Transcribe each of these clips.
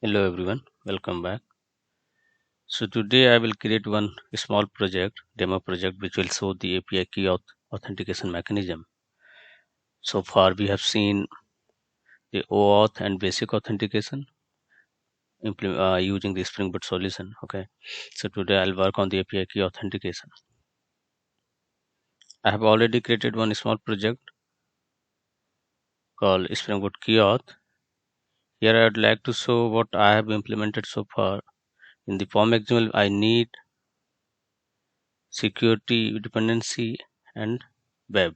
Hello everyone, welcome back. So today I will create one small demo project, which will show the API key authentication mechanism. So far we have seen the OAuth and basic authentication using the Spring Boot solution. Okay, so today I'll work on the API key authentication. I have already created one small project called Spring Boot Key Auth. Here I would like to show what I have implemented so far. In the form XML, I need security, dependency, and web.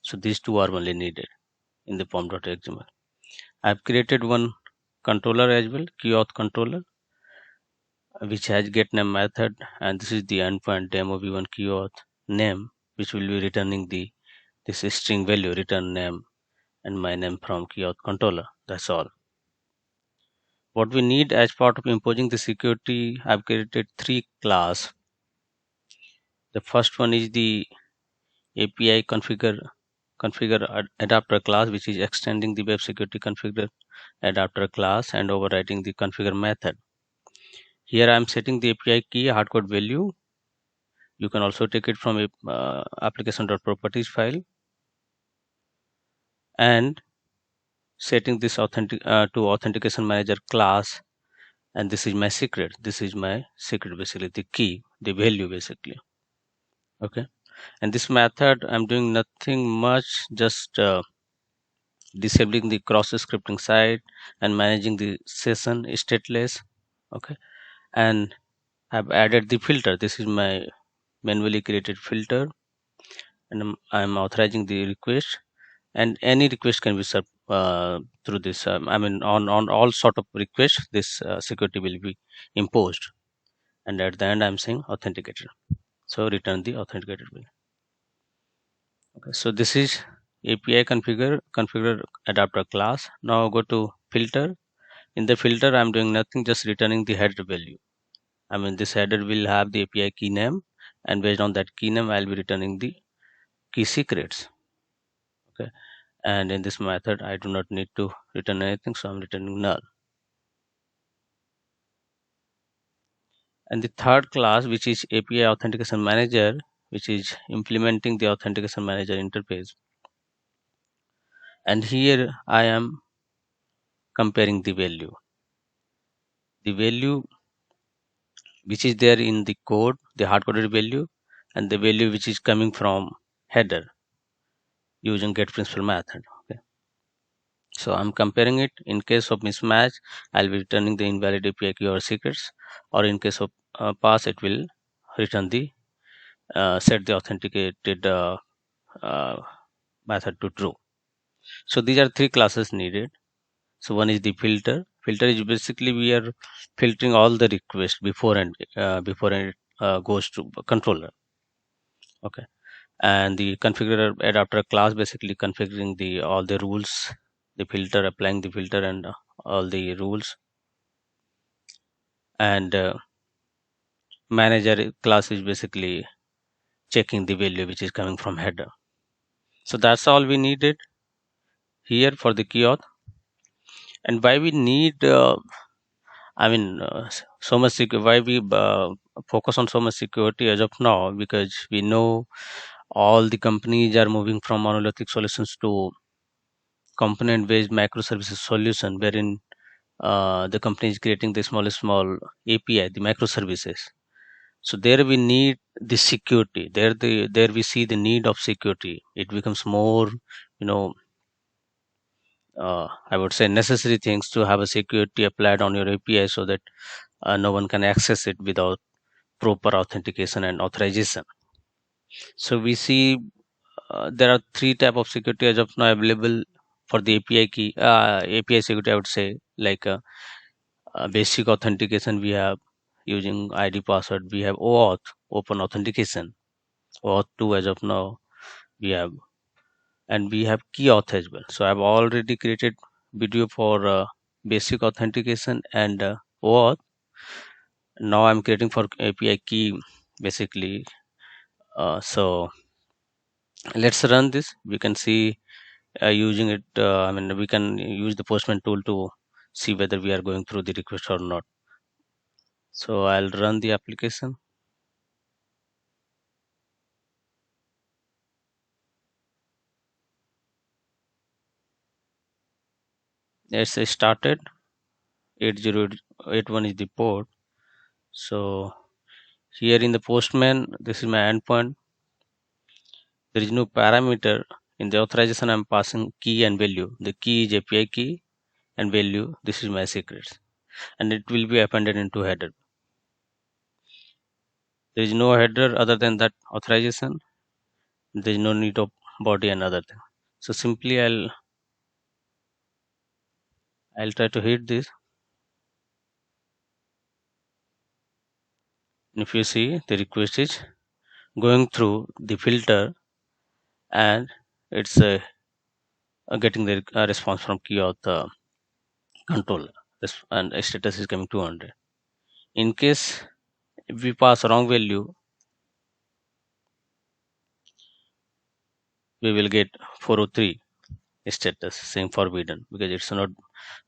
So these two are only needed in the form.xml. I've created one controller as well, keyauth controller, which has getName method, and this is the endpoint demo v1 keyauth name, which will be returning this string value, return name, and my name from keyauth controller. That's all. What we need as part of imposing the security, I've created three class. The first one is the API configure adapter class, which is extending the web security configure adapter class and overriding the configure method. Here I am setting the API key hardcode value. You can also take it from a application.properties file, and setting this to authentication manager class, and this is my secret. This is my secret, basically the key, the value basically. Okay, and this method I'm doing nothing much, just disabling the cross scripting side and managing the session stateless. Okay, and I've added the filter. This is my manually created filter, and I'm authorizing the request, and any request can be served through this. I mean, on all sort of requests, this security will be imposed, and at the end, I'm saying authenticated. So return the authenticated will. Okay, so this is API configure adapter class. Now go to filter. In the filter, I'm doing nothing, just returning the header value. I mean, this header will have the API key name, and based on that key name, I'll be returning the key secrets. Okay, and in this method, I do not need to return anything, so I'm returning null. And the third class, which is API authentication manager, which is implementing the authentication manager interface. And here I am comparing the value which is there in the code, the hard coded value, and the value which is coming from header using get principal method. Okay, so I'm comparing it. In case of mismatch, I'll be returning the invalid API key or secrets, or in case of pass, it will return the set the authenticated uh, method to true. So these are three classes needed. So one is the filter. Filter is basically we are filtering all the requests before it goes to controller. Okay, and the configure adapter class basically configuring the all the rules, the filter, applying the filter, and all the rules. And manager class is basically checking the value which is coming from header. So that's all we needed here for the key auth. And why we need I mean so much why we focus on so much security as of now, because we know all the companies are moving from monolithic solutions to component based microservices solution, wherein the company is creating the small API, the microservices. So there we need the security. There we see the need of security. It becomes more, you know, I would say necessary things to have a security applied on your API, so that no one can access it without proper authentication and authorization. So we see there are three type of security as of now available for the API security. I would say, like basic authentication we have using ID password. We have OAuth, open authentication, OAuth 2 as of now we have, and we have key auth as well. So I've already created video for basic authentication and OAuth. Now I'm creating for API key basically. So let's run this. We can see using it. I mean, we can use the Postman tool to see whether we are going through the request or not. So I'll run the application. It's started. 8081 is the port. So here in the postman, this is my endpoint. There is no parameter in the authorization. I'm passing key and value. The key is API key and value. This is my secrets, and it will be appended into header. There is no header other than that authorization. There is no need of body and other thing. So simply I'll try to hit this. And if you see, the request is going through the filter, and it's getting the response from key of the controller. And status is coming 200. In case if we pass wrong value, we will get 403 status saying forbidden, because it's not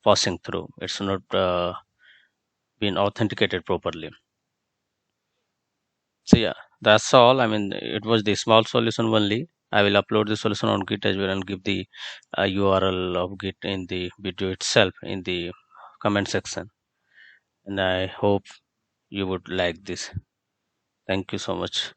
passing through. It's not been authenticated properly. So yeah, that's all. I mean, it was the small solution only. I will upload the solution on Git as well and give the URL of Git in the video itself in the comment section. And I hope you would like this. Thank you so much.